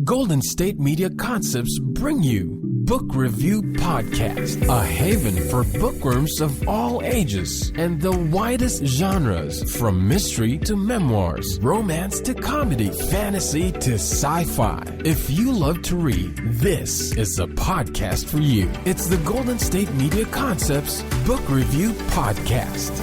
Golden State Media Concepts bring you Book Review Podcast, a haven for bookworms of all ages and the widest genres, from mystery to memoirs, romance to comedy, fantasy to sci-fi. If you love to read, this is the podcast for you. It's the Golden State Media Concepts Book Review Podcast.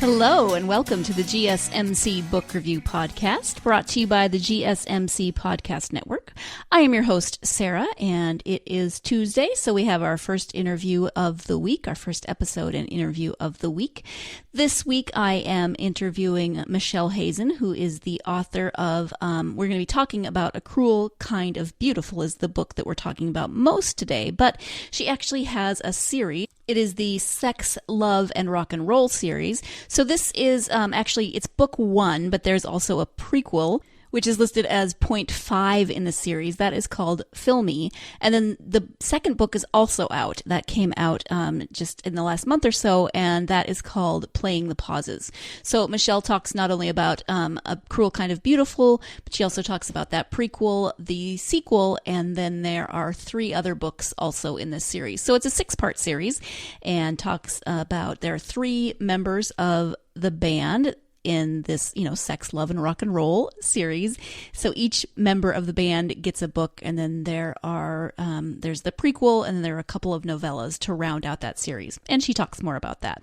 Hello and welcome to the GSMC Book Review Podcast, brought to you by the GSMC Podcast Network. I am your host, Sarah, and it is Tuesday, so we have our first interview of the week, our first episode and interview of the week. This week I am interviewing Michelle Hazen, who is the author of, we're going to be talking about A Cruel Kind of Beautiful is the book that we're talking about most today, but she actually has a series. It is the Sex, Love, and Rock and Roll series. So this is it's book 1, but there's also a prequel, which is listed as point 5 in the series. That is called Filmy. And then the second book is also out. That came out just in the last month or so, and that is called Playing the Pauses. So Michelle talks not only about A Cruel Kind of Beautiful, but she also talks about that prequel, the sequel, and then there are 3 other books also in this series. So it's a 6-part series, and talks about there are 3 members of the band in this, Sex, Love, and Rock and Roll series. So each member of the band gets a book, and then there are there's the prequel, and then there are a couple of novellas to round out that series. And she talks more about that.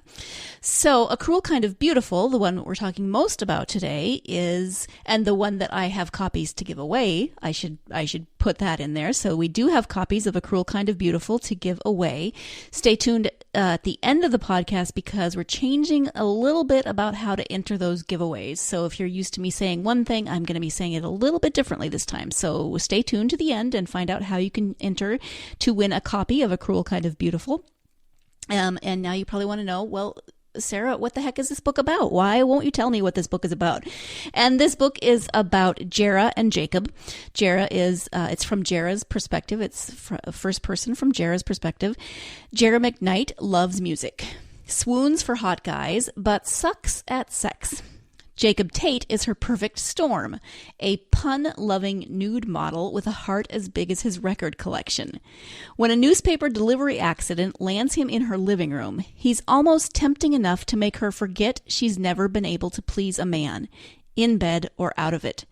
So A Cruel Kind of Beautiful, the one we're talking most about today, is, and the one that I have copies to give away, I should put that in there. So we do have copies of A Cruel Kind of Beautiful to give away. Stay tuned at the end of the podcast, because we're changing a little bit about how to enter those giveaways. So if you're used to me saying one thing, I'm going to be saying it a little bit differently this time. So stay tuned to the end and find out how you can enter to win a copy of A Cruel Kind of Beautiful. And now you probably want to know, well, Sarah, what the heck is this book about? Why won't you tell me what this book is about? And this book is about Jera and Jacob. Jera is, it's from Jera's perspective. It's first person from Jera's perspective. Jera McKnight loves music, swoons for hot guys, but sucks at sex. Jacob Tate is her perfect storm, a pun-loving nude model with a heart as big as his record collection. When a newspaper delivery accident lands him in her living room, he's almost tempting enough to make her forget she's never been able to please a man, in bed or out of it.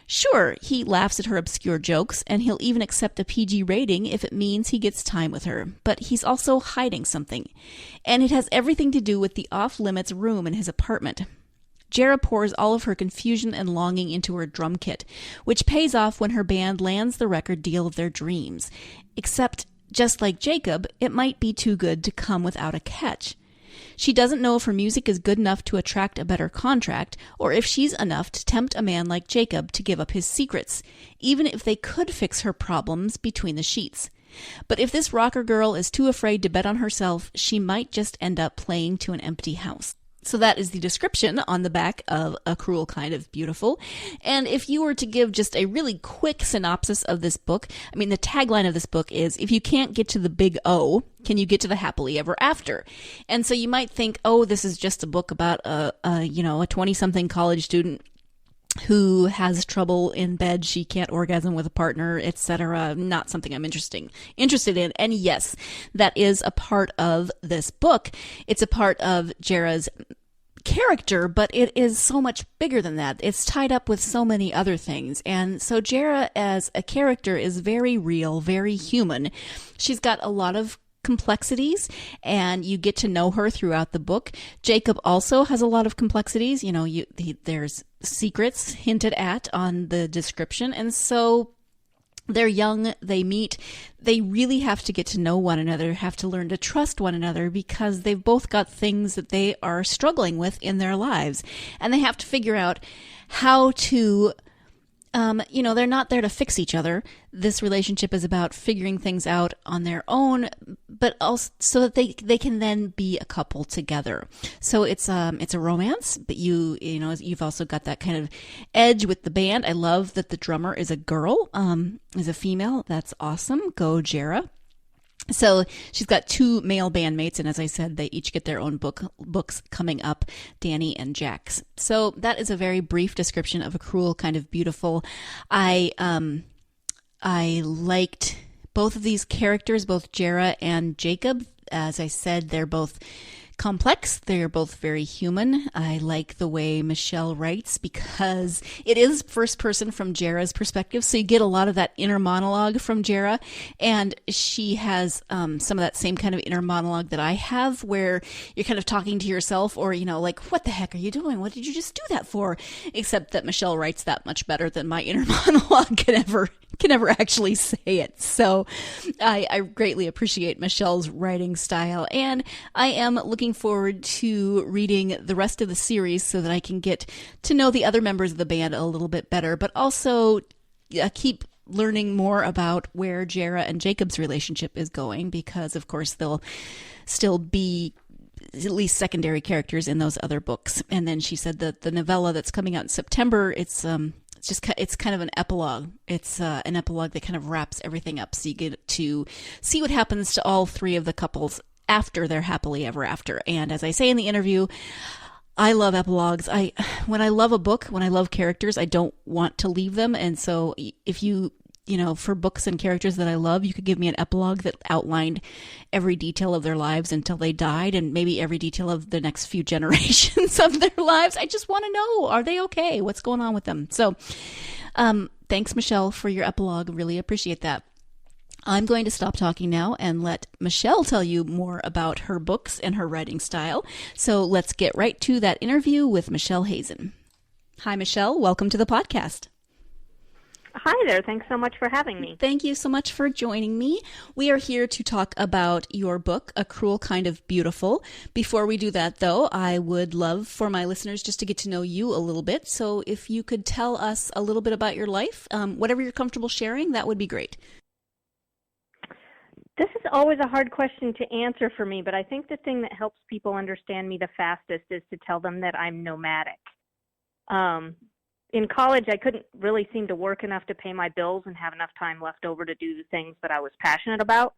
Sure, he laughs at her obscure jokes, and he'll even accept a PG rating if it means he gets time with her, but he's also hiding something, and it has everything to do with the off-limits room in his apartment. Jera pours all of her confusion and longing into her drum kit, which pays off when her band lands the record deal of their dreams. Except, just like Jacob, it might be too good to come without a catch. She doesn't know if her music is good enough to attract a better contract, or if she's enough to tempt a man like Jacob to give up his secrets, even if they could fix her problems between the sheets. But if this rocker girl is too afraid to bet on herself, she might just end up playing to an empty house. So that is the description on the back of A Cruel Kind of Beautiful. And if you were to give just a really quick synopsis of this book, the tagline of this book is, if you can't get to the big O, can you get to the happily ever after? And so you might think, oh, this is just a book about a 20-something college student who has trouble in bed, she can't orgasm with a partner, etc. Not something I'm interested in. And yes, that is a part of this book. It's a part of Jera's character, but it is so much bigger than that. It's tied up with so many other things. And so Jera as a character is very real, very human. She's got a lot of complexities, and you get to know her throughout the book. Jacob also has a lot of complexities. There's secrets hinted at on the description, and so they're young, they meet, they really have to get to know one another, have to learn to trust one another, because they've both got things that they are struggling with in their lives, and they have to figure out how to they're not there to fix each other. This relationship is about figuring things out on their own, but also so that they can then be a couple together. So it's a romance, but you've also got that kind of edge with the band. I love that the drummer is a girl, is a female. That's awesome. Go Jera. So she's got 2 male bandmates, and as I said, they each get their own books coming up, Danny and Jax. So that is a very brief description of A Cruel Kind of Beautiful. I liked both of these characters, both Jera and Jacob. As I said, they're both complex. They're both very human. I like the way Michelle writes because it is first person from Jera's perspective. So you get a lot of that inner monologue from Jera. And she has some of that same kind of inner monologue that I have where you're kind of talking to yourself or, like, what the heck are you doing? What did you just do that for? Except that Michelle writes that much better than my inner monologue can ever actually say it. So I greatly appreciate Michelle's writing style. And I am looking forward to reading the rest of the series so that I can get to know the other members of the band a little bit better, but also keep learning more about where Jera and Jacob's relationship is going, because of course they'll still be at least secondary characters in those other books. And then she said that the novella that's coming out in September, it's kind of an epilogue. It's an epilogue that kind of wraps everything up. So you get to see what happens to all 3 of the couples after they're happily ever after. And as I say in the interview, I love epilogues. When I love a book, when I love characters, I don't want to leave them. And so if for books and characters that I love, you could give me an epilogue that outlined every detail of their lives until they died, and maybe every detail of the next few generations of their lives. I just want to know, are they okay? What's going on with them? So thanks, Michelle, for your epilogue. Really appreciate that. I'm going to stop talking now and let Michelle tell you more about her books and her writing style. So let's get right to that interview with Michelle Hazen. Hi, Michelle. Welcome to the podcast. Hi there. Thanks so much for having me. Thank you so much for joining me. We are here to talk about your book, A Cruel Kind of Beautiful. Before we do that, though, I would love for my listeners just to get to know you a little bit. So if you could tell us a little bit about your life, whatever you're comfortable sharing, that would be great. This is always a hard question to answer for me, but I think the thing that helps people understand me the fastest is to tell them that I'm nomadic. In college, I couldn't really seem to work enough to pay my bills and have enough time left over to do the things that I was passionate about.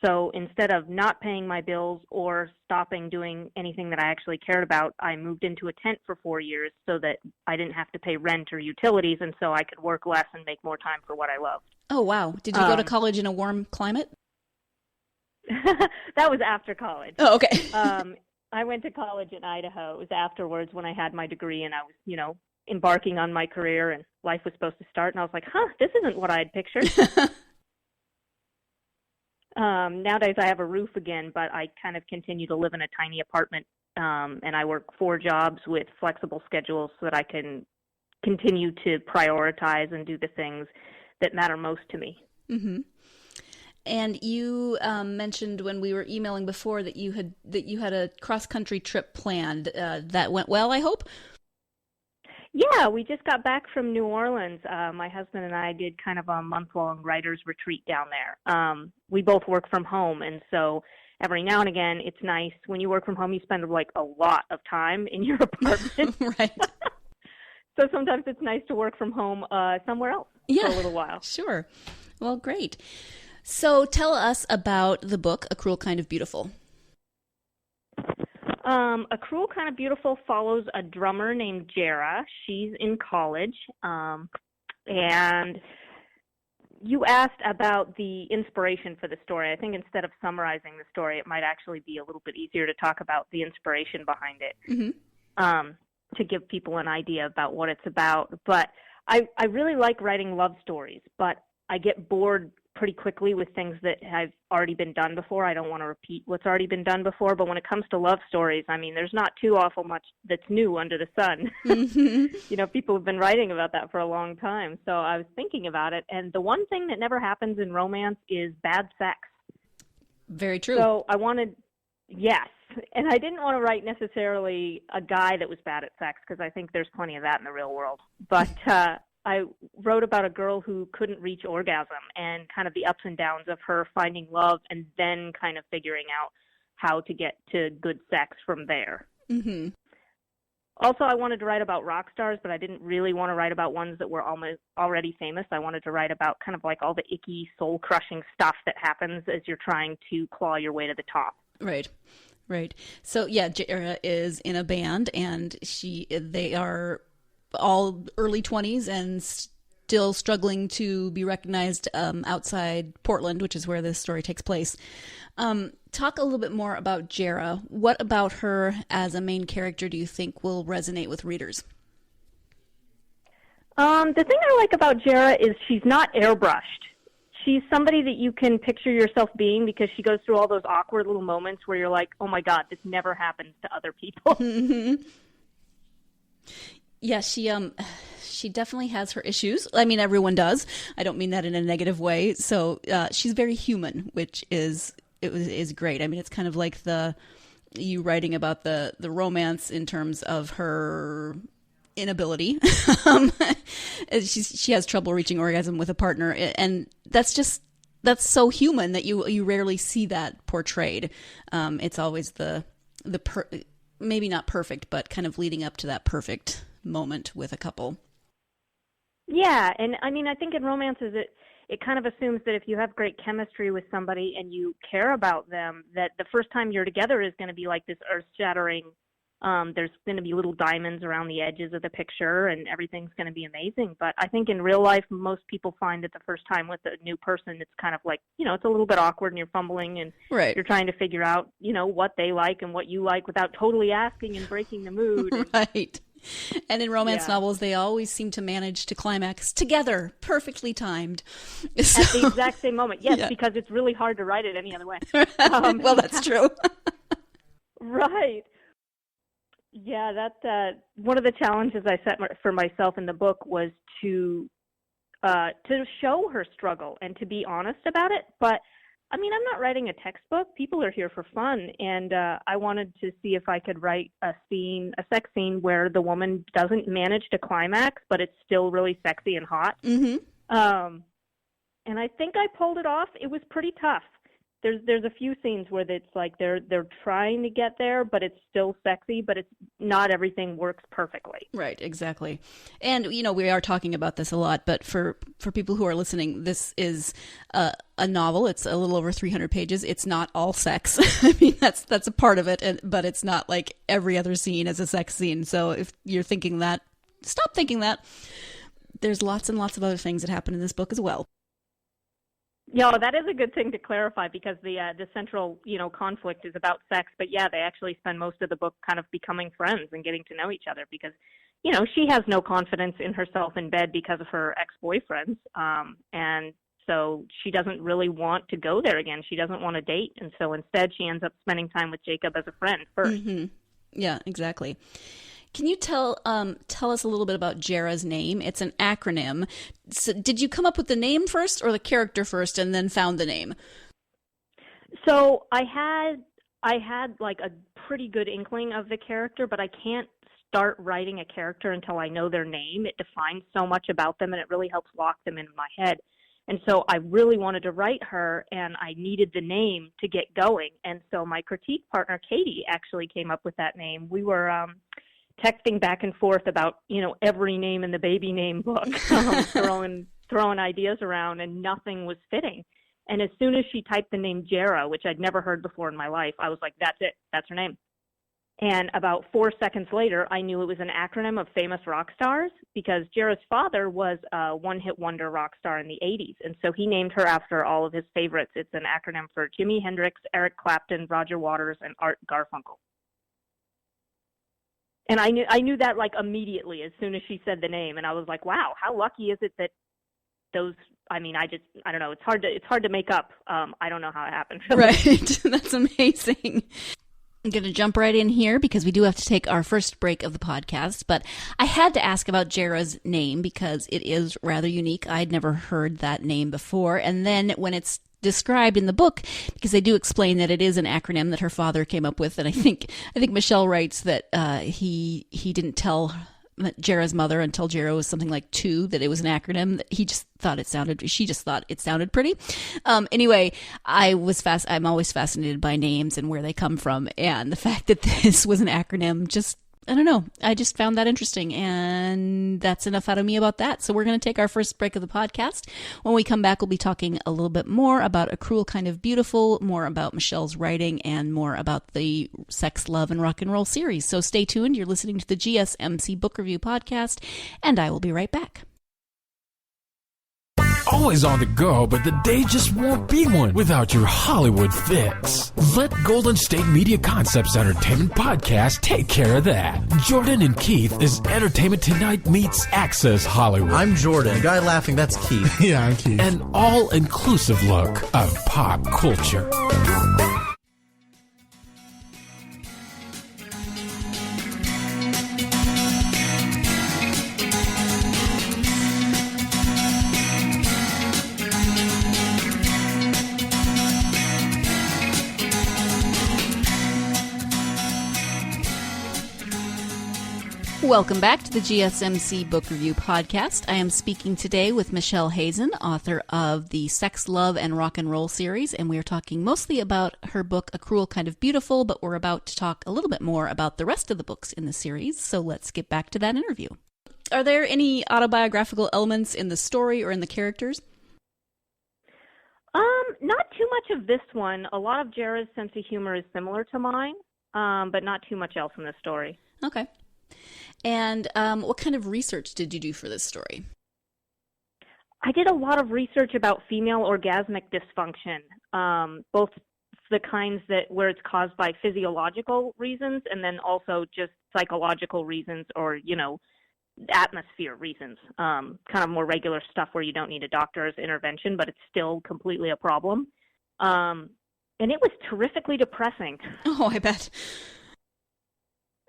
So instead of not paying my bills or stopping doing anything that I actually cared about, I moved into a tent for 4 years so that I didn't have to pay rent or utilities, and so I could work less and make more time for what I loved. Oh, wow. Did you go to college in a warm climate? That was after college. Oh, okay. I went to college in Idaho. It was afterwards when I had my degree and I was, embarking on my career and life was supposed to start. And I was like, this isn't what I had pictured. Nowadays I have a roof again, but I kind of continue to live in a tiny apartment. And I work 4 jobs with flexible schedules so that I can continue to prioritize and do the things that matter most to me. Mm-hmm. And you mentioned when we were emailing before that you had a cross-country trip planned. That went well, I hope? Yeah, we just got back from New Orleans. My husband and I did kind of a month-long writer's retreat down there. We both work from home, and so every now and again, it's nice. When you work from home, you spend like a lot of time in your apartment. Right. So sometimes it's nice to work from home somewhere else for a little while. Sure. Well, great. So tell us about the book, A Cruel Kind of Beautiful. A Cruel Kind of Beautiful follows a drummer named Jera. She's in college. And you asked about the inspiration for the story. I think instead of summarizing the story, it might actually be a little bit easier to talk about the inspiration behind it, to give people an idea about what it's about. But I really like writing love stories, but I get bored pretty quickly with things that have already been done before. I don't want to repeat what's already been done before, but when it comes to love stories, I mean, there's not too awful much that's new under the sun. Mm-hmm. People have been writing about that for a long time. So I was thinking about it, and the one thing that never happens in romance is bad sex. Very true. So yes. And I didn't want to write necessarily a guy that was bad at sex, because I think there's plenty of that in the real world. But I wrote about a girl who couldn't reach orgasm and kind of the ups and downs of her finding love and then kind of figuring out how to get to good sex from there. Mm-hmm. Also, I wanted to write about rock stars, but I didn't really want to write about ones that were almost already famous. I wanted to write about kind of like all the icky, soul-crushing stuff that happens as you're trying to claw your way to the top. Right. Right. So yeah, Jera is in a band, and they are all early 20s and still struggling to be recognized outside Portland, which is where this story takes place. Talk a little bit more about Jera. What about her as a main character do you think will resonate with readers? The thing I like about Jera is she's not airbrushed. She's somebody that you can picture yourself being because she goes through all those awkward little moments where you're like, oh my God, this never happens to other people. Mm-hmm. Yeah, she definitely has her issues. I mean, everyone does. I don't mean that in a negative way. So she's very human, which is great. I mean, it's kind of like you writing about the romance in terms of her inability. She has trouble reaching orgasm with a partner, and that's so human that you rarely see that portrayed. It's always maybe not perfect, but kind of leading up to that perfect moment with a couple. Yeah, and I mean, I think in romances it kind of assumes that if you have great chemistry with somebody and you care about them, that the first time you're together is going to be like this earth-shattering. There's going to be little diamonds around the edges of the picture, and everything's going to be amazing. But I think in real life, most people find that the first time with a new person, it's kind of like, it's a little bit awkward, and you're fumbling, and right. You're trying to figure out, what they like and what you like without totally asking and breaking the mood. Right. And in romance novels, they always seem to manage to climax together, perfectly timed. So, at the exact same moment. Yes, because it's really hard to write it any other way. Well, that's true. Right. Yeah, that one of the challenges I set for myself in the book was to show her struggle and to be honest about it. But I mean, I'm not writing a textbook. People are here for fun, and I wanted to see if I could write a sex scene where the woman doesn't manage to climax, but it's still really sexy and hot. Mm-hmm. And I think I pulled it off. It was pretty tough. There's a few scenes where it's like they're trying to get there, but it's still sexy, but it's not everything works perfectly. Right, exactly. And, we are talking about this a lot, but for people who are listening, this is a novel. It's a little over 300 pages. It's not all sex. I mean, that's a part of it, but it's not like every other scene is a sex scene. So if you're thinking that, stop thinking that. There's lots and lots of other things that happen in this book as well. Yeah, that is a good thing to clarify because the central, conflict is about sex. But yeah, they actually spend most of the book kind of becoming friends and getting to know each other because, she has no confidence in herself in bed because of her ex-boyfriends. And so she doesn't really want to go there again. She doesn't want to date. And so instead she ends up spending time with Jacob as a friend first. Mm-hmm. Yeah, exactly. Can you tell us a little bit about Jera's name? It's an acronym. So did you come up with the name first or the character first and then found the name? So I had like a pretty good inkling of the character, but I can't start writing a character until I know their name. It defines so much about them and it really helps lock them in my head. And so I really wanted to write her and I needed the name to get going. And so my critique partner, Katie, actually came up with that name. We were texting back and forth about, every name in the baby name book, throwing ideas around, and nothing was fitting. And as soon as she typed the name Jera, which I'd never heard before in my life, I was like, that's it. That's her name. And about 4 seconds later, I knew it was an acronym of famous rock stars because Jera's father was a one-hit wonder rock star in the 80s. And so he named her after all of his favorites. It's an acronym for Jimi Hendrix, Eric Clapton, Roger Waters, and Art Garfunkel. And I knew that like immediately as soon as she said the name, and I was like, wow, how lucky is it that those? I mean, I don't know. It's hard to make up. I don't know how it happened. Right, that's amazing. I'm going to jump right in here because we do have to take our first break of the podcast. But I had to ask about Jera's name because it is rather unique. I'd never heard that name before, and then when it's described in the book, because they do explain that it is an acronym that her father came up with, and I think Michelle writes that he didn't tell Jera's mother until Jera was something like 2, that it was an acronym. That she just thought it sounded pretty. Anyway, I'm always fascinated by names and where they come from. And the fact that this was an acronym, I don't know. I just found that interesting, and that's enough out of me about that. So we're going to take our first break of the podcast. When we come back, we'll be talking a little bit more about A Cruel Kind of Beautiful, more about Michelle's writing, and more about the Sex, Love, and Rock and Roll series. So stay tuned. You're listening to the GSMC Book Review Podcast, and I will be right back. Always on the go, but the day just won't be one without your Hollywood fix. Let Golden State Media Concepts Entertainment Podcast take care of that. Jordan and Keith is Entertainment Tonight meets Access Hollywood. I'm Jordan. The guy laughing, that's Keith. Yeah, I'm Keith. An all-inclusive look of pop culture. Welcome back to the GSMC Book Review Podcast. I am speaking today with Michelle Hazen, author of the Sex, Love, and Rock and Roll series, and we are talking mostly about her book, A Cruel Kind of Beautiful, but we're about to talk a little bit more about the rest of the books in the series, so let's get back to that interview. Are there any autobiographical elements in the story or in the characters? Not too much of this one. A lot of Jera's sense of humor is similar to mine, but not too much else in the story. Okay. And what kind of research did you do for this story? I did a lot of research about female orgasmic dysfunction, both the kinds where it's caused by physiological reasons and then also just psychological reasons or, atmosphere reasons, kind of more regular stuff where you don't need a doctor's intervention, but it's still completely a problem. And it was terrifically depressing. Oh, I bet.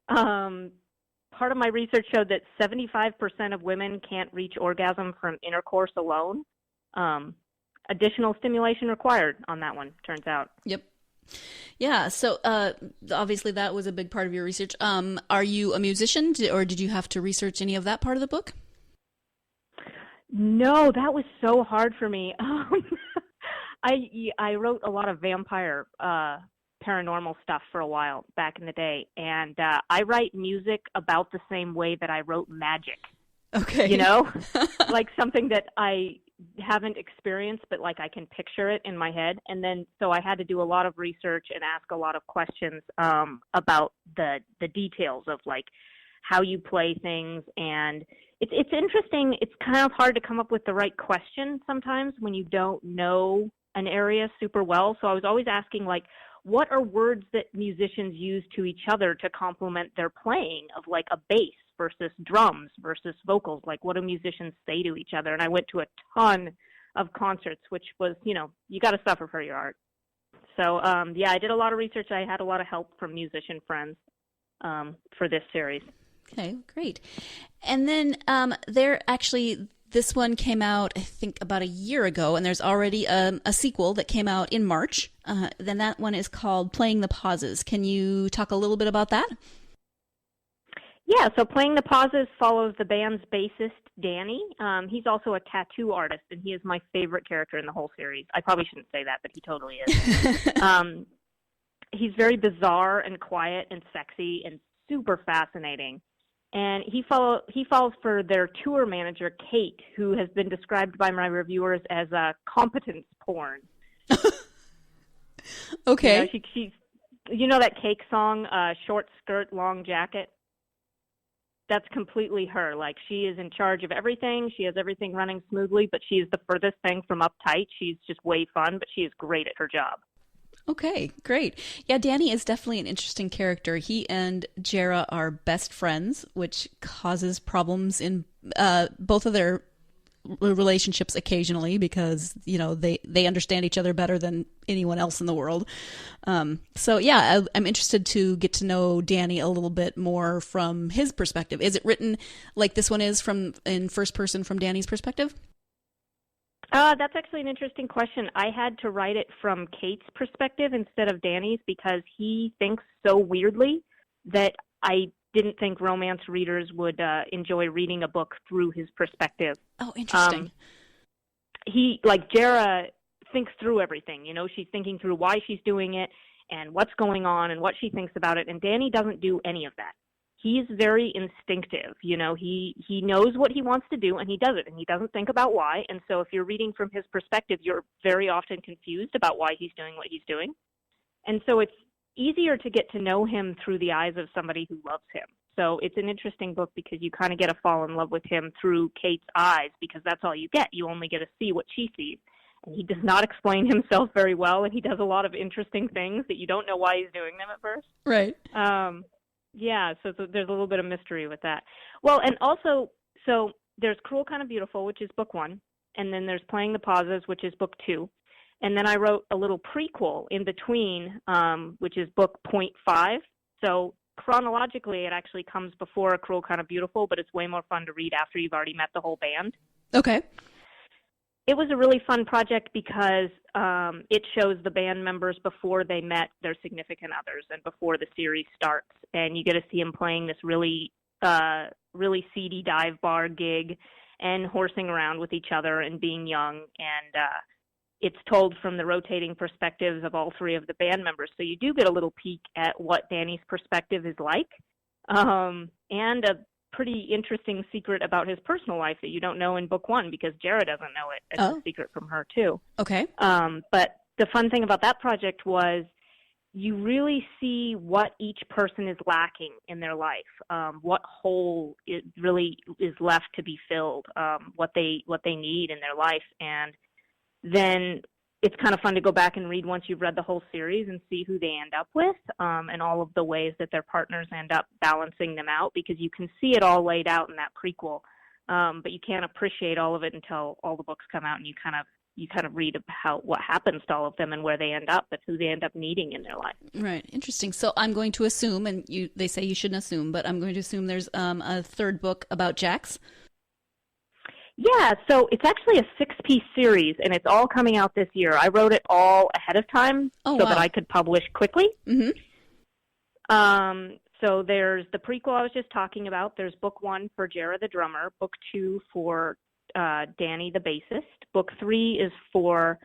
Part of my research showed that 75% of women can't reach orgasm from intercourse alone. Additional stimulation required on that one, turns out. Yep. Yeah, so obviously that was a big part of your research. Are you a musician, or did you have to research any of that part of the book? No, that was so hard for me. I wrote a lot of vampire paranormal stuff for a while back in the day, and I write music about the same way that I wrote magic. Okay. Like something that I haven't experienced, but like I can picture it in my head. And then so I had to do a lot of research and ask a lot of questions about the details of like how you play things. And it's interesting. It's kind of hard to come up with the right question sometimes when you don't know an area super well. So I was always asking like, what are words that musicians use to each other to complement their playing of like a bass versus drums versus vocals? Like what do musicians say to each other? And I went to a ton of concerts, which was, you got to suffer for your art. So, I did a lot of research. I had a lot of help from musician friends for this series. Okay, great. And then this one came out, I think, about a year ago, and there's already a sequel that came out in March. Then that one is called Playing the Pauses. Can you talk a little bit about that? Yeah, so Playing the Pauses follows the band's bassist, Danny. He's also a tattoo artist, and he is my favorite character in the whole series. I probably shouldn't say that, but he totally is. He's very bizarre and quiet and sexy and super fascinating. And he falls for their tour manager, Kate, who has been described by my reviewers as a competence porn. Okay. She's that Cake song, Short Skirt, Long Jacket? That's completely her. Like, she is in charge of everything. She has everything running smoothly, but she is the furthest thing from uptight. She's just way fun, but she is great at her job. Okay, great. Yeah, Danny is definitely an interesting character. He and Jera are best friends, which causes problems in both of their relationships occasionally because, they understand each other better than anyone else in the world. I'm interested to get to know Danny a little bit more from his perspective. Is it written like this one is in first person from Danny's perspective? That's actually an interesting question. I had to write it from Kate's perspective instead of Danny's because he thinks so weirdly that I didn't think romance readers would enjoy reading a book through his perspective. Oh, interesting. Jera thinks through everything. She's thinking through why she's doing it and what's going on and what she thinks about it. And Danny doesn't do any of that. He's very instinctive. He knows what he wants to do and he does it, and he doesn't think about why. And so if you're reading from his perspective, you're very often confused about why he's doing what he's doing. And so it's easier to get to know him through the eyes of somebody who loves him. So it's an interesting book because you kind of get to fall in love with him through Kate's eyes, because that's all you get. You only get to see what she sees. And he does not explain himself very well, and he does a lot of interesting things that you don't know why he's doing them at first. Right. So there's a little bit of mystery with that. Well, and also, so there's Cruel, Kind of Beautiful, which is book 1, and then there's Playing the Pauses, which is book 2. And then I wrote a little prequel in between, which is book .5. So chronologically, it actually comes before Cruel, Kind of Beautiful, but it's way more fun to read after you've already met the whole band. Okay. It was a really fun project because it shows the band members before they met their significant others and before the series starts. And you get to see them playing this really seedy dive bar gig and horsing around with each other and being young. And it's told from the rotating perspectives of all 3 of the band members. So you do get a little peek at what Danny's perspective is like, and a pretty interesting secret about his personal life that you don't know in book 1, because Jera doesn't know it. It's a secret from her too. Okay. But the fun thing about that project was you really see what each person is lacking in their life, what hole it really is left to be filled, what they need in their life. And then it's kind of fun to go back and read once you've read the whole series and see who they end up with, and all of the ways that their partners end up balancing them out, because you can see it all laid out in that prequel, but you can't appreciate all of it until all the books come out and you kind of read about what happens to all of them and where they end up and who they end up needing in their life. Right. Interesting. So I'm going to assume, and they say you shouldn't assume, but I'm going to assume there's a third book about Jax. Yeah, so it's actually a 6-piece series, and it's all coming out this year. I wrote it all ahead of time that I could publish quickly. Mm-hmm. So there's the prequel I was just talking about. There's book 1 for Jera the drummer, book 2 for Danny the bassist. Book 3 is for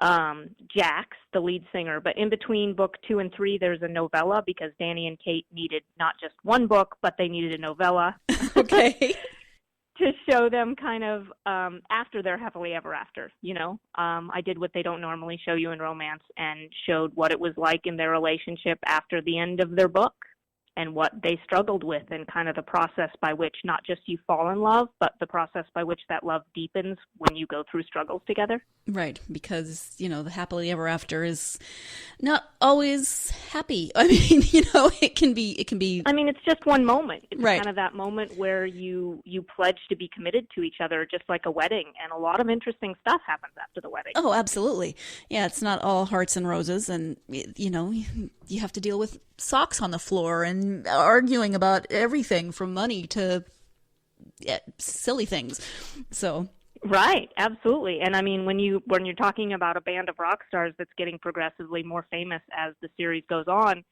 Jax, the lead singer. But in between book 2 and 3, there's a novella, because Danny and Kate needed not just one book, but they needed a novella. Okay. To show them kind of after their happily ever after, I did what they don't normally show you in romance and showed what it was like in their relationship after the end of their book and what they struggled with, and kind of the process by which not just you fall in love, but the process by which that love deepens when you go through struggles together. Right, because, the happily ever after is not always happy. I mean, it can be. I mean, it's just one moment. It's right. Kind of that moment where you pledge to be committed to each other, just like a wedding, and a lot of interesting stuff happens after the wedding. Oh, absolutely. Yeah, it's not all hearts and roses, and, you have to deal with socks on the floor and arguing about everything from money to silly things. So right, absolutely. And I mean, when you're talking about a band of rock stars that's getting progressively more famous as the series goes on,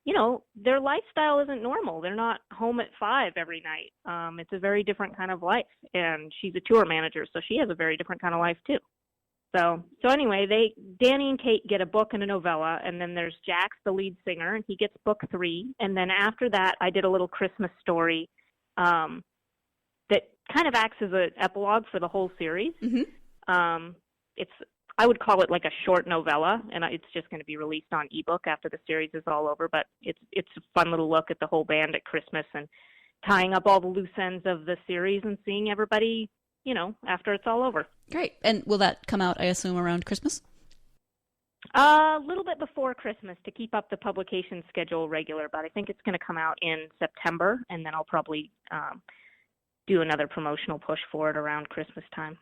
their lifestyle isn't normal. They're not home at 5 every night. It's a very different kind of life, and she's a tour manager, so she has a very different kind of life too. So anyway, Danny and Kate get a book and a novella, and then there's Jax, the lead singer, and he gets book 3. And then after that, I did a little Christmas story that kind of acts as an epilogue for the whole series. Mm-hmm. I would call it like a short novella, and it's just going to be released on ebook after the series is all over. But it's a fun little look at the whole band at Christmas and tying up all the loose ends of the series and seeing everybody, after it's all over. Great. And will that come out, I assume, around Christmas? A little bit before Christmas to keep up the publication schedule regular, but I think it's going to come out in September, and then I'll probably do another promotional push for it around Christmas time.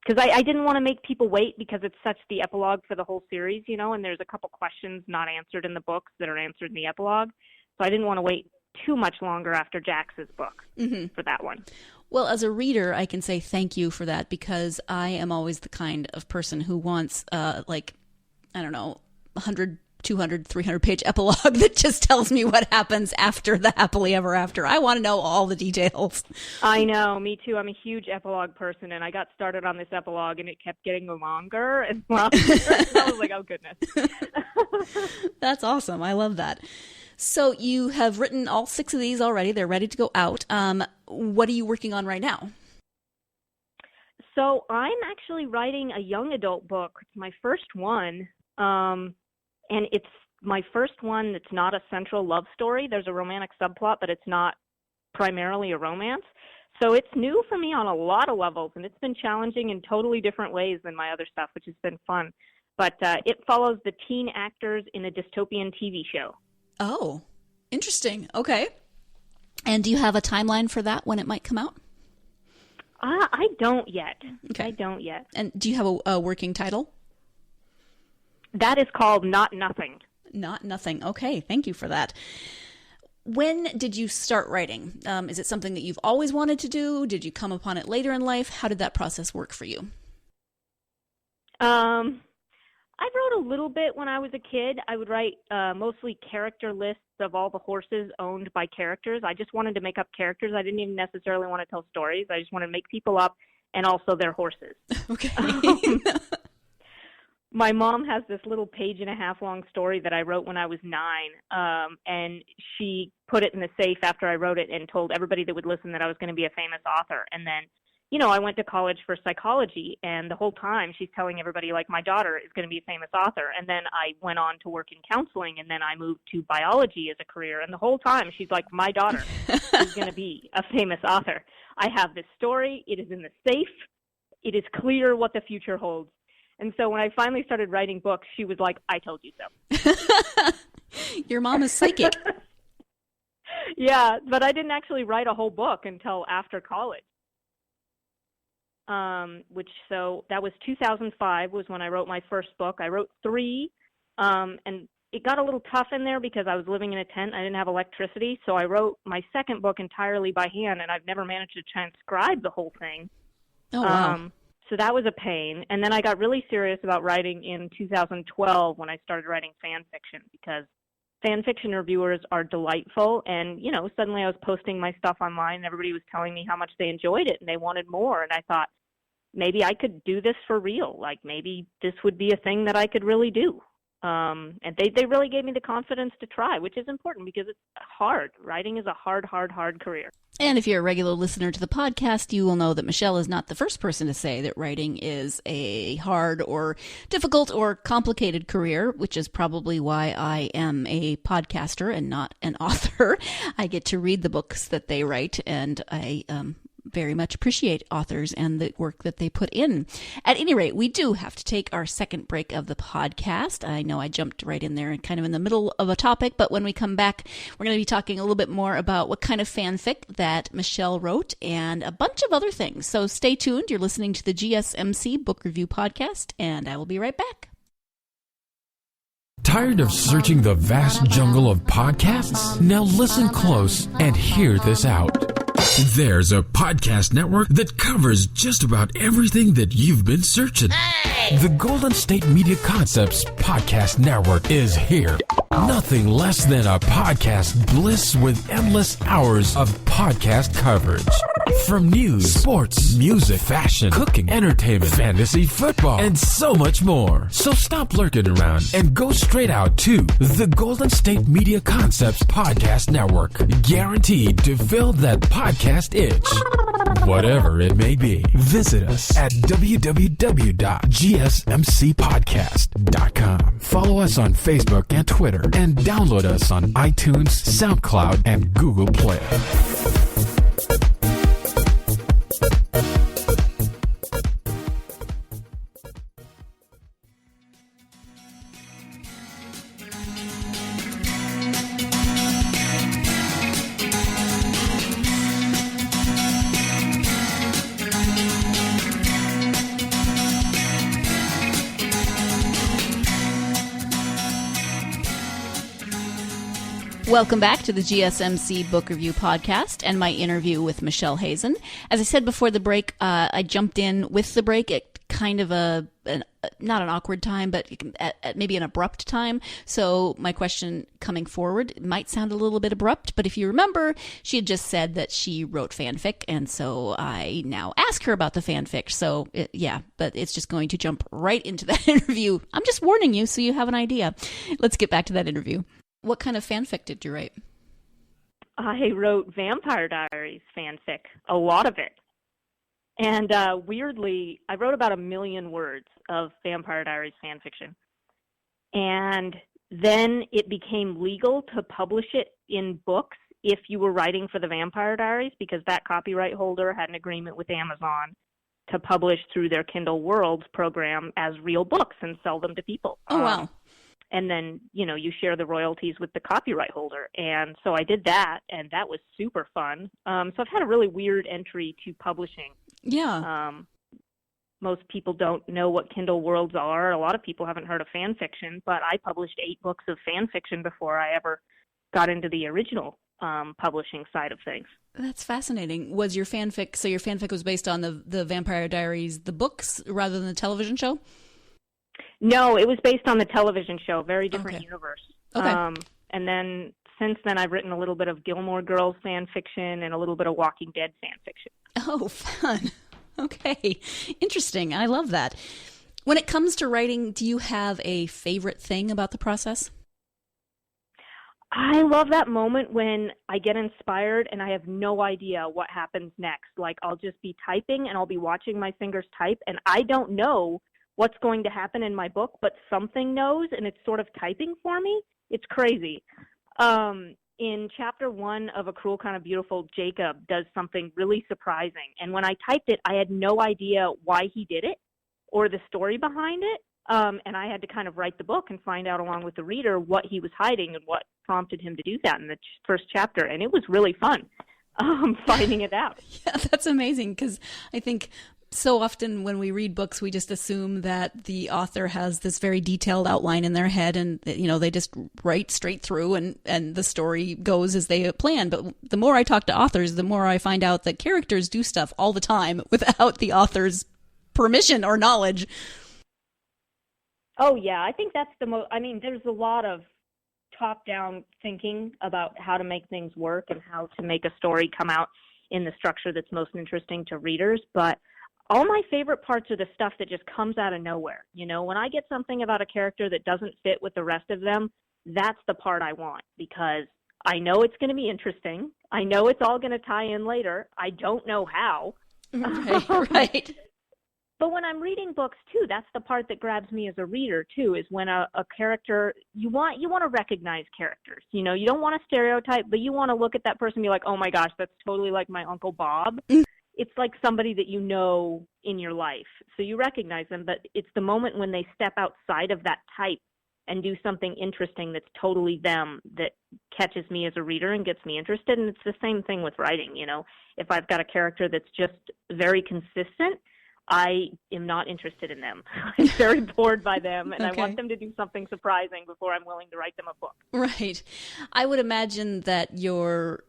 Because I didn't want to make people wait, because it's such the epilogue for the whole series, and there's a couple questions not answered in the books that are answered in the epilogue. So I didn't want to wait too much longer after Jax's book for that one. Well, as a reader, I can say thank you for that, because I am always the kind of person who wants, 100 200, 300-page epilogue that just tells me what happens after the happily ever after. I want to know all the details. I know, me too. I'm a huge epilogue person, and I got started on this epilogue, and it kept getting longer and longer. And I was like, oh, goodness. That's awesome. I love that. So you have written all 6 of these already. They're ready to go out. What are you working on right now? So I'm actually writing a young adult book. It's my first one, and it's my first one that's not a central love story. There's a romantic subplot, but it's not primarily a romance. So it's new for me on a lot of levels, and it's been challenging in totally different ways than my other stuff, which has been fun. But it follows the teen actors in a dystopian TV show. Oh, interesting. Okay. And do you have a timeline for that, when it might come out? I don't yet. Okay. I don't yet. And do you have a working title? That is called Not Nothing. Not Nothing. Okay, thank you for that. When did you start writing? Is it something that you've always wanted to do? Did you come upon it later in life? How did that process work for you? I wrote a little bit when I was a kid. I would write mostly character lists of all the horses owned by characters. I just wanted to make up characters. I didn't even necessarily want to tell stories. I just wanted to make people up and also their horses. Okay. My mom has this little 1.5-page long story that I wrote when I was 9, and she put it in the safe after I wrote it and told everybody that would listen that I was going to be a famous author. And then, you know, I went to college for psychology, and the whole time she's telling everybody, like, my daughter is going to be a famous author. And then I went on to work in counseling, and then I moved to biology as a career. And the whole time she's like, my daughter is going to be a famous author. I have this story. It is in the safe. It is clear what the future holds. And so when I finally started writing books, she was like, I told you so. Your mom is psychic. Yeah, but I didn't actually write a whole book until after college. So that was 2005 was when I wrote my first book. I wrote 3, and it got a little tough in there because I was living in a tent. I didn't have electricity, so I wrote my second book entirely by hand, and I've never managed to transcribe the whole thing. Oh, wow. So that was a pain. And then I got really serious about writing in 2012 when I started writing fan fiction, because fan fiction reviewers are delightful. And, you know, suddenly I was posting my stuff online and everybody was telling me how much they enjoyed it and they wanted more. And I thought, maybe I could do this for real. Like, maybe this would be a thing that I could really do. And they really gave me the confidence to try, which is important because it's hard. Writing is a hard career. And if you're a regular listener to the podcast, you will know that Michelle is not the first person to say that writing is a hard or difficult or complicated career, which is probably why I am a podcaster and not an author. I get to read the books that they write, and I very much appreciate authors and the work that they put in. At any rate, we do have to take our second break of the podcast. I know I jumped right in there and kind of in the middle of a topic, but when we come back, we're going to be talking a little bit more about what kind of fanfic that Michelle wrote and a bunch of other things. So stay tuned. You're listening to the GSMC Book Review Podcast, and I will be right back. Tired of searching the vast jungle of podcasts? Now listen close and hear this out. There's a podcast network that covers just about everything that you've been searching. Hey! The Golden State Media Concepts Podcast Network is here. Nothing less than a podcast bliss with endless hours of podcast coverage. From news, sports, music, fashion, cooking, entertainment, fantasy, football, and so much more. So stop lurking around and go straight out to the Golden State Media Concepts Podcast Network. Guaranteed to fill that podcast itch. Whatever it may be. Visit us at www.gsmcpodcast.com. Follow us on Facebook and Twitter, and download us on iTunes, SoundCloud, and Google Play. Welcome back to the GSMC Book Review Podcast and my interview with Michelle Hazen. As I said before the break, I jumped in with the break. It kind of not an awkward time, but at maybe an abrupt time. So my question coming forward might sound a little bit abrupt, but if you remember, she had just said that she wrote fanfic, and so I now ask her about the fanfic. So but it's just going to jump right into that interview. I'm just warning you so you have an idea. Let's get back to that interview. What kind of fanfic did you write? I wrote Vampire Diaries fanfic, a lot of it. And weirdly, I wrote about 1 million words of Vampire Diaries fan fiction. And then it became legal to publish it in books if you were writing for the Vampire Diaries, because that copyright holder had an agreement with Amazon to publish through their Kindle Worlds program as real books and sell them to people. Oh, wow. And then, you share the royalties with the copyright holder. And so I did that, and that was super fun. So I've had a really weird entry to publishing. Yeah. Most people don't know what Kindle Worlds are. A lot of people haven't heard of fan fiction, but I published 8 books of fan fiction before I ever got into the original publishing side of things. That's fascinating. Was your fanfic, so your fanfic was based on the Vampire Diaries, the books, rather than the television show? No, it was based on the television show, very different universe. Okay. And then since then, I've written a little bit of Gilmore Girls fan fiction and a little bit of Walking Dead fan fiction. Oh, fun. Okay. Interesting. I love that. When it comes to writing, do you have a favorite thing about the process? I love that moment when I get inspired and I have no idea what happens next. Like, I'll just be typing and I'll be watching my fingers type, and I don't know what's going to happen in my book, but something knows, and it's sort of typing for me. It's crazy. In chapter 1 of A Cruel Kind of Beautiful, Jacob does something really surprising. And when I typed it, I had no idea why he did it or the story behind it. And I had to kind of write the book and find out along with the reader what he was hiding and what prompted him to do that in the first chapter. And it was really fun finding it out. Yeah, that's amazing, because I think so often when we read books, we just assume that the author has this very detailed outline in their head, and they just write straight through, and the story goes as they plan. But the more I talk to authors, the more I find out that characters do stuff all the time without the author's permission or knowledge. Oh, yeah. I think that's the most, there's a lot of top-down thinking about how to make things work and how to make a story come out in the structure that's most interesting to readers. But all my favorite parts are the stuff that just comes out of nowhere. When I get something about a character that doesn't fit with the rest of them, that's the part I want, because I know it's going to be interesting. I know it's all going to tie in later. I don't know how. Right. But when I'm reading books too, that's the part that grabs me as a reader too, is when a character, you want to recognize characters. You don't want to stereotype, but you want to look at that person and be like, oh my gosh, that's totally like my Uncle Bob. It's like somebody that you know in your life. So you recognize them, but it's the moment when they step outside of that type and do something interesting that's totally them that catches me as a reader and gets me interested. And it's the same thing with writing. If I've got a character that's just very consistent, I am not interested in them. I'm very bored by them, and Okay. I want them to do something surprising before I'm willing to write them a book. Right. I would imagine that your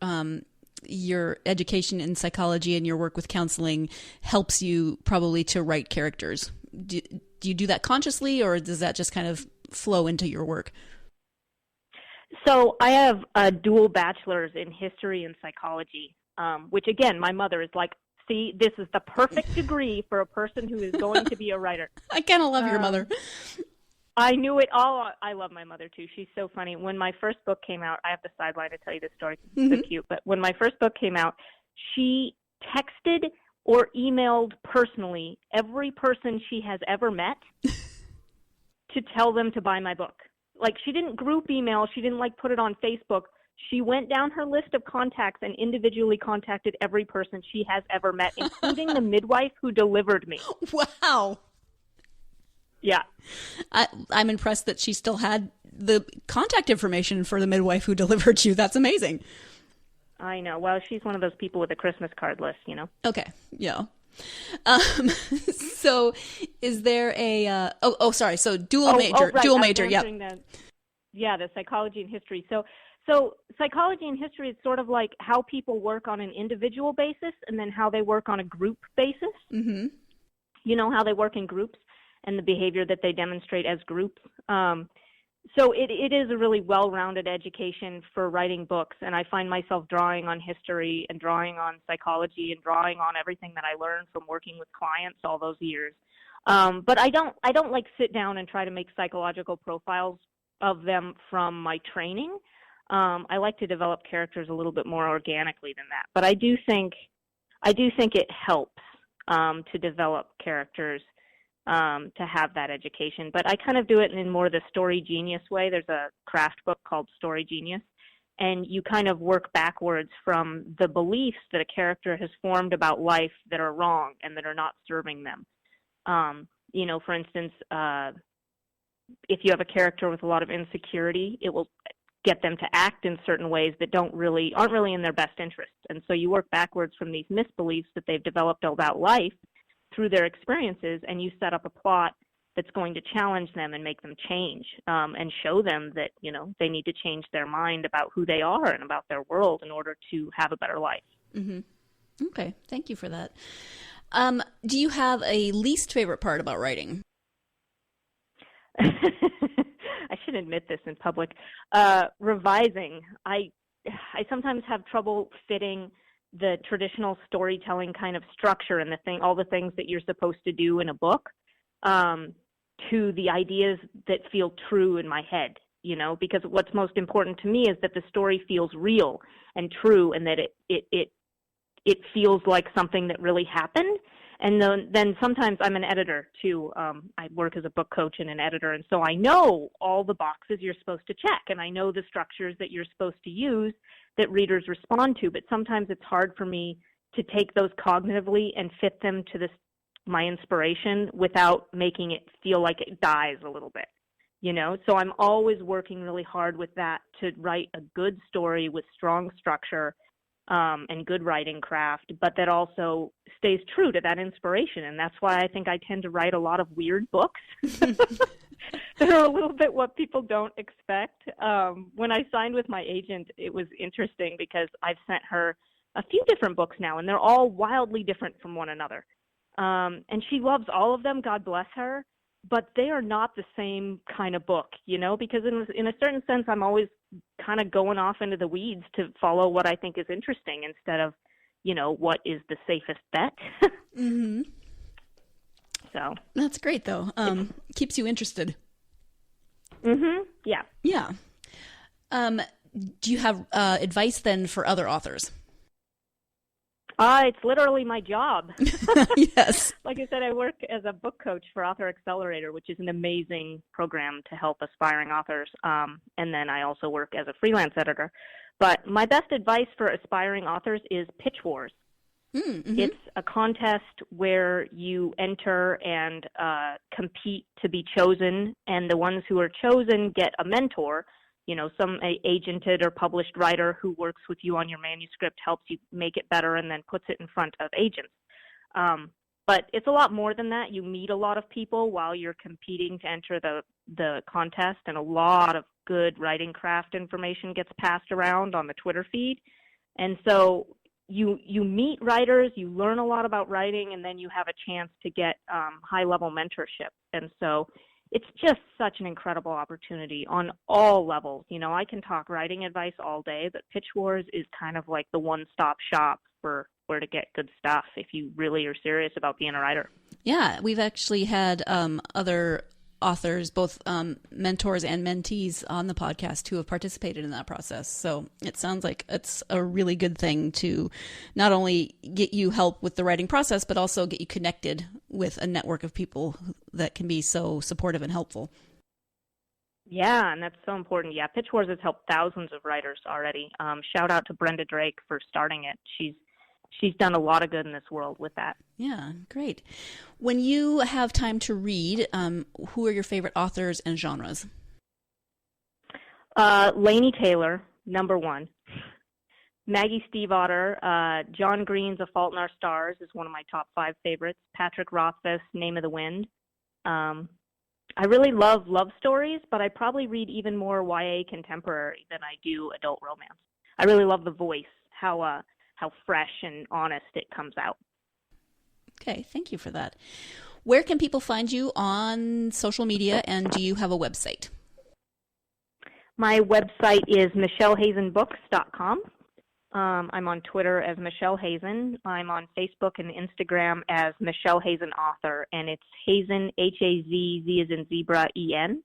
education in psychology and your work with counseling helps you probably to write characters. Do you do that consciously, or does that just kind of flow into your work? So I have a dual bachelor's in history and psychology, which, again, my mother is like, see, this is the perfect degree for a person who is going to be a writer. I kind of love your mother. I knew it all. I love my mother, too. She's so funny. When my first book came out, I have to sideline to tell you this story. It's so cute. But when my first book came out, she texted or emailed personally every person she has ever met to tell them to buy my book. Like, she didn't group email. She didn't, put it on Facebook. She went down her list of contacts and individually contacted every person she has ever met, including the midwife who delivered me. Wow. Yeah. I'm impressed that she still had the contact information for the midwife who delivered you. That's amazing. I know. Well, she's one of those people with a Christmas card list, Okay. Yeah. So is there a, sorry. So dual major, right. dual major. Yeah. The psychology and history. So psychology and history is sort of like how people work on an individual basis and then how they work on a group basis. Mm-hmm. you know, how they work in groups and the behavior that they demonstrate as groups. So it is a really well-rounded education for writing books, and I find myself drawing on history and drawing on psychology and drawing on everything that I learned from working with clients all those years. But I don't like sit down and try to make psychological profiles of them from my training. I like to develop characters a little bit more organically than that. But I do think it helps to develop characters, to have that education. But I kind of do it in more the Story Genius way. There's a craft book called Story Genius, and you kind of work backwards from the beliefs that a character has formed about life that are wrong and that are not serving them. You know, for instance, if you have a character with a lot of insecurity, it will get them to act in certain ways that aren't really in their best interest. And so you work backwards from these misbeliefs that they've developed about life through their experiences, and you set up a plot that's going to challenge them and make them change, and show them that, you know, they need to change their mind about who they are and about their world in order to have a better life. Mm-hmm. Okay, thank you for that. Do you have a least favorite part about writing? I should admit this in public. Revising. I sometimes have trouble fitting the traditional storytelling kind of structure and all the things that you're supposed to do in a book, to the ideas that feel true in my head, you know, because what's most important to me is that the story feels real and true, and that it feels like something that really happened. And then sometimes I'm an editor too. I work as a book coach and an editor, and so I know all the boxes you're supposed to check, and I know the structures that you're supposed to use that readers respond to. But sometimes it's hard for me to take those cognitively and fit them to my inspiration without making it feel like it dies a little bit, you know? So I'm always working really hard with that to write a good story with strong structure, and good writing craft, but that also stays true to that inspiration. And that's why I think I tend to write a lot of weird books that are a little bit what people don't expect. When I signed with my agent, it was interesting because I've sent her a few different books now, and they're all wildly different from one another. And she loves all of them, God bless her, but they are not the same kind of book, you know, because in a certain sense, I'm always kind of going off into the weeds to follow what I think is interesting instead of, you know, what is the safest bet. Mm-hmm. So that's great, though. Keeps you interested. Mm-hmm. Yeah. Yeah. Do you have advice then for other authors? It's literally my job. Yes. Like I said, I work as a book coach for Author Accelerator, which is an amazing program to help aspiring authors. And then I also work as a freelance editor. But my best advice for aspiring authors is Pitch Wars. Mm-hmm. It's a contest where you enter and compete to be chosen, and the ones who are chosen get a mentor. You know, some agented or published writer who works with you on your manuscript, helps you make it better, and then puts it in front of agents. But it's a lot more than that. You meet a lot of people while you're competing to enter the contest, and a lot of good writing craft information gets passed around on the Twitter feed. And so you meet writers, you learn a lot about writing, and then you have a chance to get high-level mentorship. And so it's just such an incredible opportunity on all levels. You know, I can talk writing advice all day, but Pitch Wars is kind of like the one-stop shop for where to get good stuff if you really are serious about being a writer. Yeah, we've actually had other authors, both mentors and mentees on the podcast who have participated in that process. So it sounds like it's a really good thing to not only get you help with the writing process, but also get you connected with a network of people that can be so supportive and helpful. Yeah, and that's so important. Yeah, Pitch Wars has helped thousands of writers already. Shout out to Brenda Drake for starting it. She's done a lot of good in this world with that. Yeah, great. When you have time to read, who are your favorite authors and genres? Laini Taylor, number one. Maggie Stiefvater, John Green's A Fault in Our Stars is one of my top 5 favorites. Patrick Rothfuss, Name of the Wind. I really love stories, but I probably read even more YA contemporary than I do adult romance. I really love the voice, how fresh and honest it comes out. Okay, thank you for that. Where can people find you on social media, and do you have a website? My website is michellehazenbooks.com. I'm on Twitter as Michelle Hazen. I'm on Facebook and Instagram as Michelle Hazen Author, and it's Hazen, H-A-Z, Z as in zebra, E-N.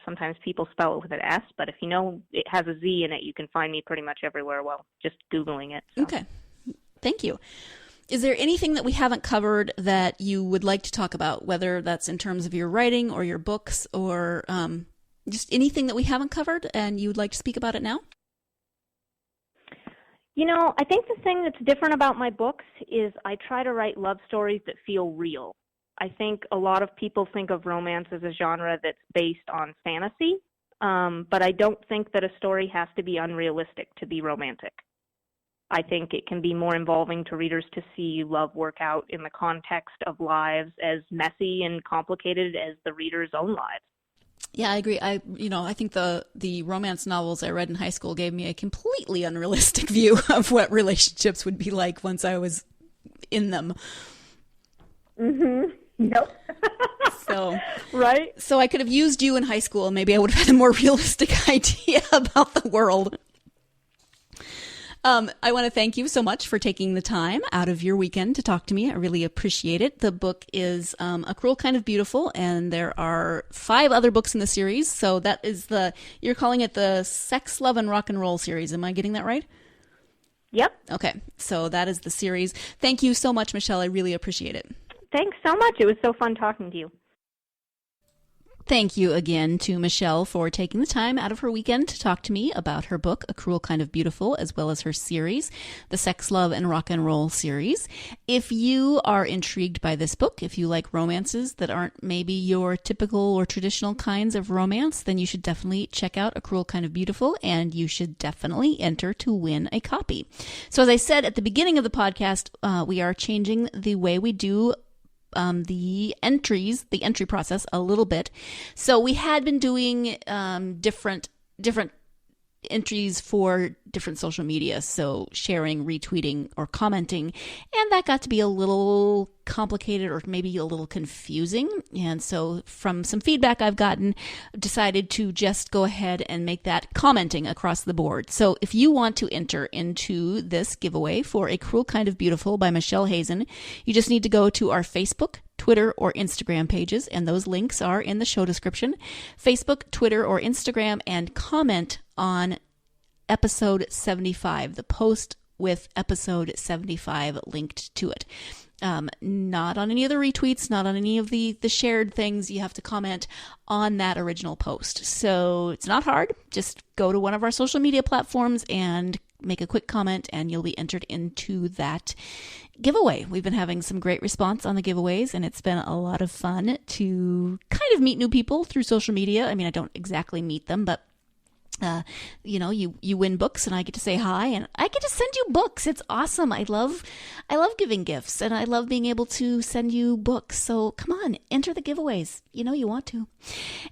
Sometimes people spell it with an S, but if you know it has a Z in it, you can find me pretty much everywhere, just Googling it. So. Okay. Thank you. Is there anything that we haven't covered that you would like to talk about, whether that's in terms of your writing or your books, or just anything that we haven't covered and you would like to speak about it now? I think the thing that's different about my books is I try to write love stories that feel real. I think a lot of people think of romance as a genre that's based on fantasy, but I don't think that a story has to be unrealistic to be romantic. I think it can be more involving to readers to see love work out in the context of lives as messy and complicated as the reader's own lives. Yeah, I agree. I think the romance novels I read in high school gave me a completely unrealistic view of what relationships would be like once I was in them. Mm-hmm. Nope. Right. So I could have used you in high school, and maybe I would have had a more realistic idea about the world. I want to thank you so much for taking the time out of your weekend to talk to me. I really appreciate it. The book is A Cruel Kind of Beautiful, and there are 5 other books in the series. So that is you're calling it the Sex, Love, and Rock and Roll series. Am I getting that right? Yep. Okay. So that is the series. Thank you so much, Michelle. I really appreciate it. Thanks so much. It was so fun talking to you. Thank you again to Michelle for taking the time out of her weekend to talk to me about her book, A Cruel Kind of Beautiful, as well as her series, the Sex, Love, and Rock and Roll series. If you are intrigued by this book, if you like romances that aren't maybe your typical or traditional kinds of romance, then you should definitely check out A Cruel Kind of Beautiful, and you should definitely enter to win a copy. So as I said at the beginning of the podcast, we are changing the way we do the entry process a little bit. So we had been doing different entries for different social media, so sharing, retweeting, or commenting, and that got to be a little complicated or maybe a little confusing. And so from some feedback I've gotten, I've decided to just go ahead and make that commenting across the board. So if you want to enter into this giveaway for A Cruel Kind of Beautiful by Michelle Hazen, you just need to go to our Facebook, Twitter, or Instagram pages, and those links are in the show description. Facebook, Twitter, or Instagram, and comment on episode 75, the post with episode 75 linked to it. Not on any of the retweets, not on any of the shared things. You have to comment on that original post. So it's not hard. Just go to one of our social media platforms and make a quick comment, and you'll be entered into that giveaway. We've been having some great response on the giveaways, and it's been a lot of fun to kind of meet new people through social media. I mean, I don't exactly meet them, but you win books, and I get to say hi, and I get to send you books. It's awesome. I love giving gifts, and I love being able to send you books. So come on, enter the giveaways. You want to.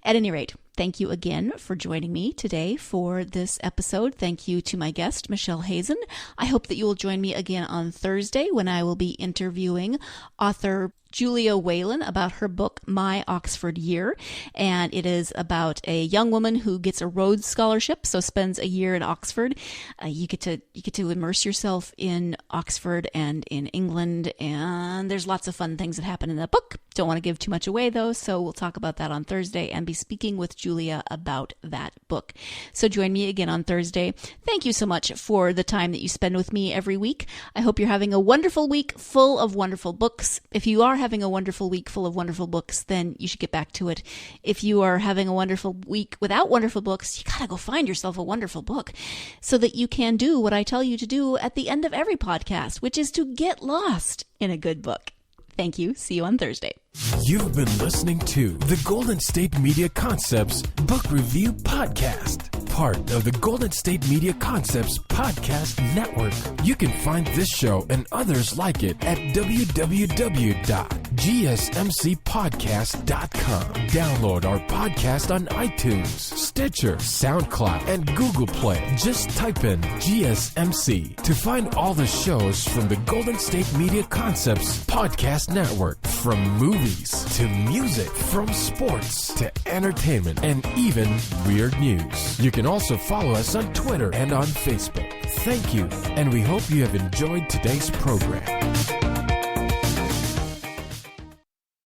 At any rate, thank you again for joining me today for this episode. Thank you to my guest, Michelle Hazen. I hope that you will join me again on Thursday when I will be interviewing author Julia Whalen about her book, My Oxford Year. And it is about a young woman who gets a Rhodes Scholarship, so spends a year in Oxford. You get to immerse yourself in Oxford and in England, and there's lots of fun things that happen in that book. Don't want to give too much away, though, so we'll talk about that on Thursday and be speaking with Julia about that book. So join me again on Thursday. Thank you so much for the time that you spend with me every week. I hope you're having a wonderful week full of wonderful books. If you are having a wonderful week full of wonderful books, then you should get back to it. If you are having a wonderful week without wonderful books, you gotta go find yourself a wonderful book so that you can do what I tell you to do at the end of every podcast, which is to get lost in a good book. Thank you. See you on Thursday. You've been listening to the Golden State Media Concepts Book Review Podcast, part of the Golden State Media Concepts podcast. Podcast Network. You can find this show and others like it at www.gsmcpodcast.com. Download our podcast on iTunes, Stitcher, SoundCloud, and Google Play. Just type in GSMC to find all the shows from the Golden State Media Concepts Podcast Network. From movies to music, from sports to entertainment, and even weird news. You can also follow us on Twitter and on Facebook. Thank you, and we hope you have enjoyed today's program.